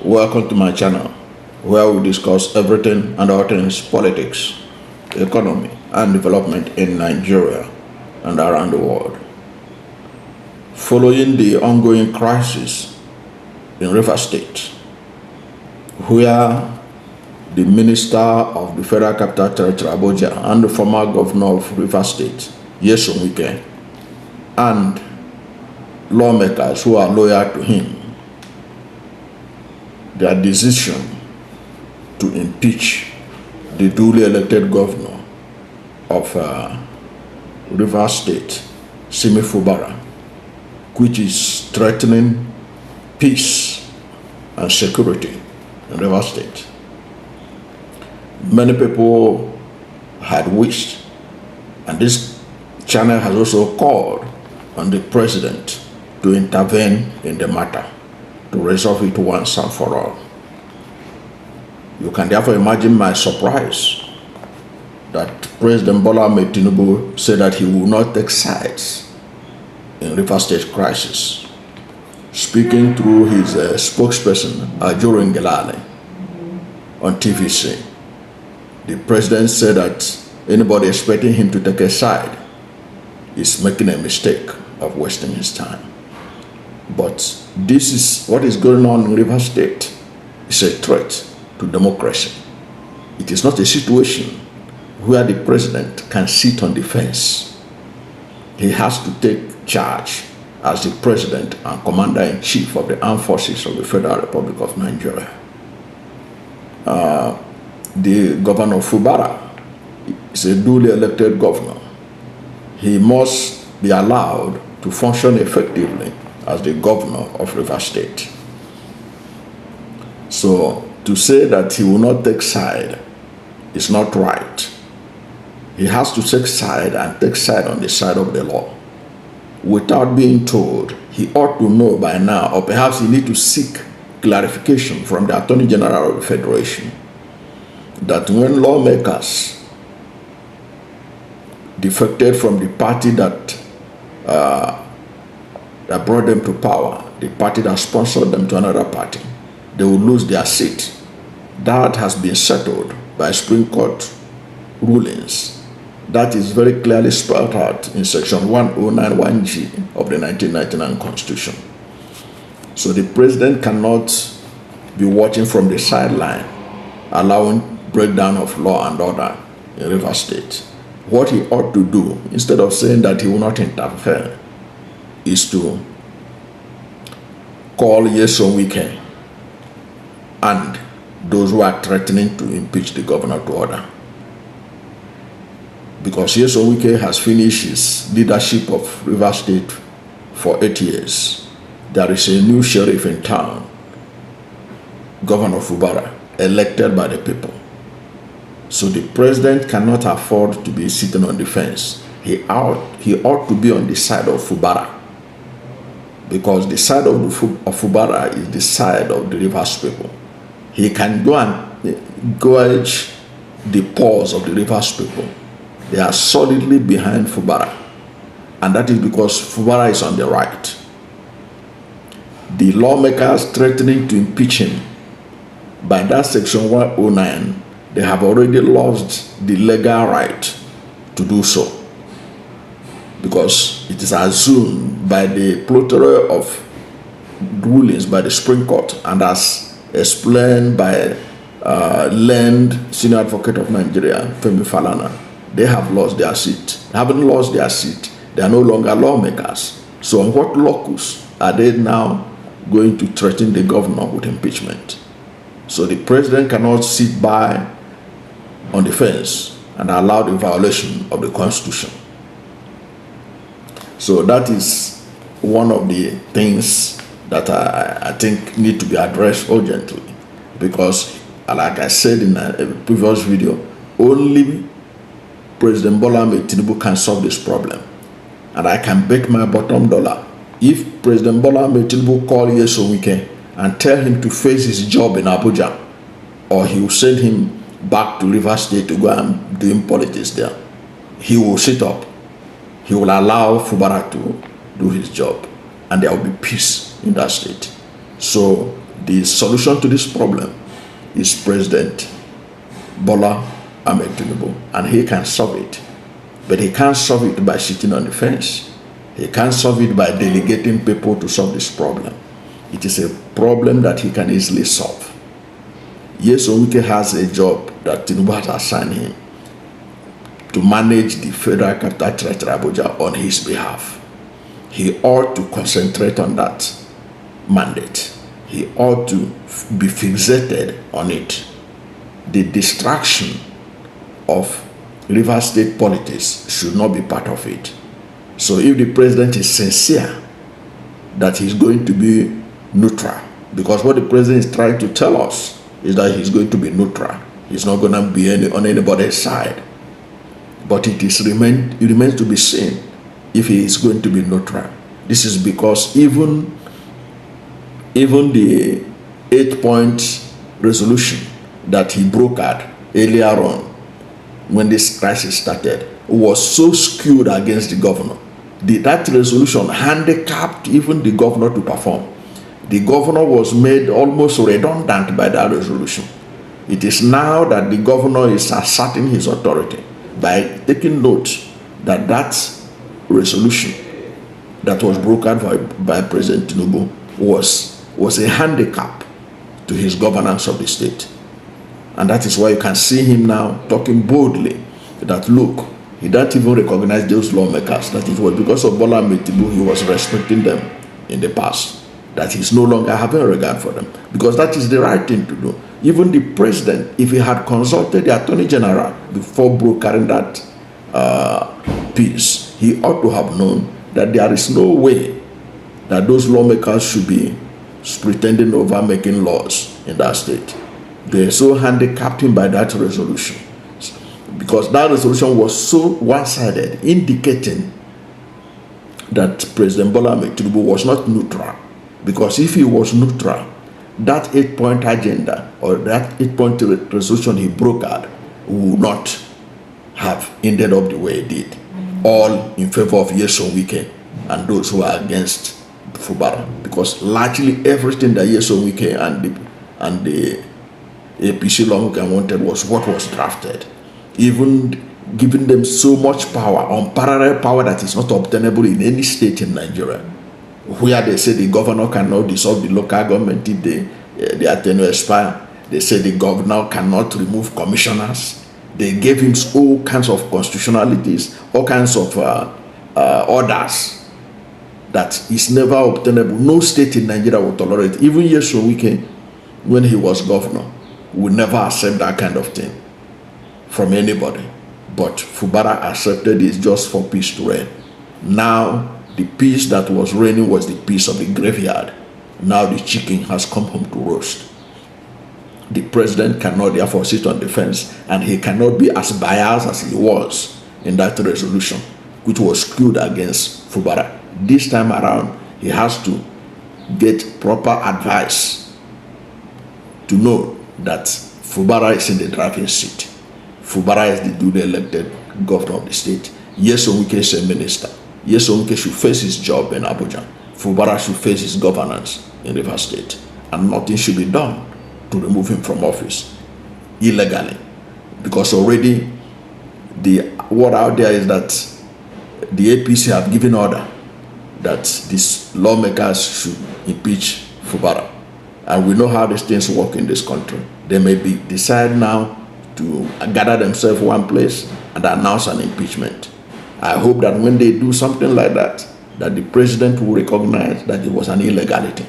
Welcome to my channel, where we discuss everything and all things politics, economy, and development in Nigeria and around the world. Following the ongoing crisis in Rivers State, where the Minister of the Federal Capital Territory, Abuja, and the former Governor of Rivers State, Nyesom Wike, and lawmakers who are loyal to him, their decision to impeach the duly elected governor of Rivers State, Simi Fubara, which is threatening peace and security in Rivers State. Many people had wished, and this channel has also called on the president to intervene in the matter, to resolve it once and for all. You can therefore imagine my surprise that President Bola Ahmed Tinubu said that he will not take sides in Rivers State crisis. Speaking through his spokesperson, Ajuri Ngelale, on TVC, the president said that anybody expecting him to take a side is making a mistake of wasting his time. But this is what is going on in Rivers State. It's a threat to democracy. It is not a situation where the president can sit on the fence. He has to take charge as the president and commander-in-chief of the armed forces of the Federal Republic of Nigeria. The governor of Fubara is a duly elected governor. He must be allowed to function effectively as the governor of Rivers State. So to say that he will not take side is not right. He has to take side and take side on the side of the law. Without being told, he ought to know by now, or perhaps he need to seek clarification from the Attorney General of the Federation, that when lawmakers defected from the party that brought them to power, the party that sponsored them to another party, they will lose their seat. That has been settled by Supreme Court rulings. That is very clearly spelled out in section 1091G of the 1999 Constitution. So the president cannot be watching from the sideline, allowing breakdown of law and order in Rivers State. What he ought to do, instead of saying that he will not interfere, is to call Nyesom Wike and those who are threatening to impeach the governor to order. Because Nyesom Wike has finished his leadership of Rivers State for 8 years. There is a new sheriff in town, Governor Fubara, elected by the people. So the president cannot afford to be sitting on the fence. He ought to be on the side of Fubara, because the side of Fubara is the side of the Rivers people. He can go and gauge the pulse of the Rivers people. They are solidly behind Fubara, and that is because Fubara is on the right. The lawmakers threatening to impeach him, by that section 109, they have already lost the legal right to do so, because it is assumed by the plethora of rulings by the Supreme Court, and as explained by learned senior advocate of Nigeria, Femi Falana, they have lost their seat. Having lost their seat, they are no longer lawmakers. So on what locus are they now going to threaten the governor with impeachment? So the president cannot sit by on the fence and allow the violation of the Constitution. So that is one of the things that I think need to be addressed urgently, because like I said in a previous video, only President Bola Ahmed Tinubu can solve this problem. And I can bet my bottom dollar, if President Bola Ahmed Tinubu call Nyesom Wike and tell him to face his job in Abuja, or he will send him back to Rivers State to go and do politics there, he will sit up. He will allow Fubara to do his job, and there will be peace in that state. So The solution to this problem is President Bola Ahmed Tinubu, and he can solve it. But he can't solve it by sitting on the fence. He can't solve it by delegating people to solve this problem. It is a problem that he can easily solve. Nyesom Wike has a job that Tinubu has assigned him to manage the Federal Capital Territory Abuja on his behalf. He ought to concentrate on that mandate. He ought to be fixated on it. The distraction of Rivers State politics should not be part of it. So if the president is sincere that he's going to be neutral, because what the president is trying to tell us is that he's going to be neutral. He's not going to be on anybody's side. But it remains to be seen if he is going to be neutral. This is because even the 8-point resolution that he brokered earlier on when this crisis started was so skewed against the governor. That resolution handicapped even the governor to perform. The governor was made almost redundant by that resolution. It is now that the governor is asserting his authority by taking note that that resolution that was brokered by President Tinubu was a handicap to his governance of the state. And that is why you can see him now talking boldly that, look, he doesn't even recognize those lawmakers, that it was because of Bola Ahmed Tinubu he was respecting them in the past, that he's no longer having regard for them, because that is the right thing to do. Even the president, if he had consulted the Attorney General before brokering that piece, he ought to have known that there is no way that those lawmakers should be pretending over making laws in that state. They so handicapped him by that resolution, because that resolution was so one-sided, indicating that President Bola Ahmed Tinubu was not neutral. Because if he was neutral, that 8-point agenda or that 8-point resolution he brokered would not have ended up the way it did, all in favor of Nyesom Wike and those who are against Fubara. Because largely everything that Nyesom Wike and the APC lawmaker wanted was what was drafted, even giving them so much power, unparalleled power that is not obtainable in any state in Nigeria, where they say the governor cannot dissolve the local government if the tenure expire. They say the governor cannot remove commissioners. They gave him all kinds of constitutionalities, all kinds of orders that is never obtainable. No state in Nigeria will tolerate. Even Nyesom Wike, when he was governor, would never accept that kind of thing from anybody. But Fubara accepted it just for peace to reign. Now, the peace that was reigning was the peace of the graveyard. Now the chicken has come home to roast. The president cannot therefore sit on the fence, and he cannot be as biased as he was in that resolution, which was skewed against Fubara. This time around, he has to get proper advice to know that Fubara is in the driving seat. Fubara is the duly elected governor of the state. Nyesom Wike is a minister. Nyesom Wike should face his job in Abuja. Fubara should face his governance in Rivers State. And nothing should be done to remove him from office illegally. Because already the word out there is that the APC have given order that these lawmakers should impeach Fubara. And we know how these things work in this country. They may decide now to gather themselves one place and announce an impeachment. I hope that when they do something like that, that the president will recognize that it was an illegality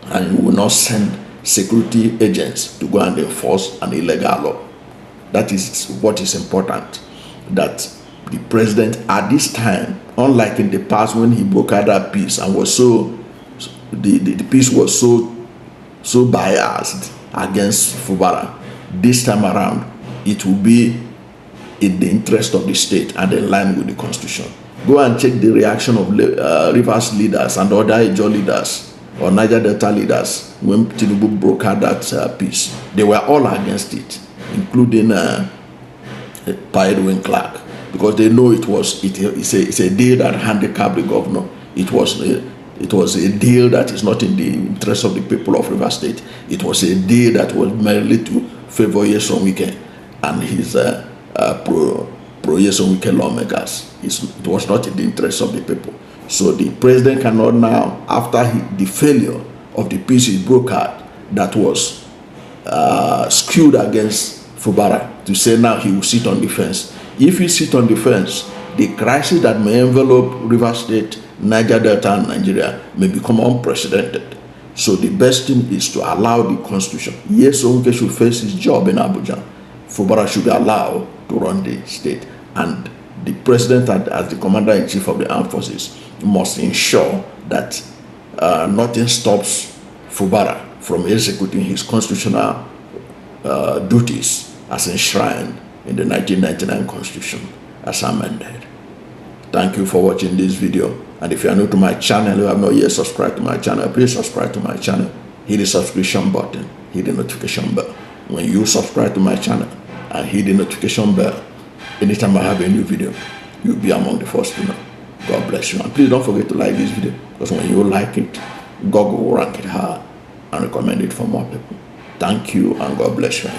and will not send security agents to go and enforce an illegal law. That is what is important, that the president at this time, unlike in the past when he brokered that peace and was the peace was so biased against Fubara, this time around it will be in the interest of the state and in line with the constitution. Go and check the reaction of Rivers leaders and other Ijaw leaders or Niger Delta leaders when Tinubu brokered that peace. They were all against it, including Edwin Clark, because they know it's a deal that handicapped the governor. It was It was a deal that is not in the interest of the people of Rivers State. It was a deal that was merely to favor Nyesom Wike and his pro-Nyesom Wike lawmakers. It was not in the interest of the people. So the president cannot now, after the failure of the peace he brokered that was skewed against Fubara, to say now he will sit on the fence. If he sit on the fence, the crisis that may envelop Rivers State, Niger Delta, and Nigeria may become unprecedented. So the best thing is to allow the constitution. Nyesom Wike should face his job in Abuja. Fubara should be allowed to run the state. And the president, as the commander-in-chief of the armed forces, must ensure that nothing stops Fubara from executing his constitutional duties as enshrined in the 1999 Constitution as amended. Thank you for watching this video. And if you are new to my channel, you have not yet subscribed to my channel, please subscribe to my channel. Hit the subscription button, hit the notification bell. When you subscribe to my channel and hit the notification bell, anytime I have a new video, you'll be among the first to know. God bless you. And please don't forget to like this video, because when you like it, God will rank it high and recommend it for more people. Thank you, and God bless you.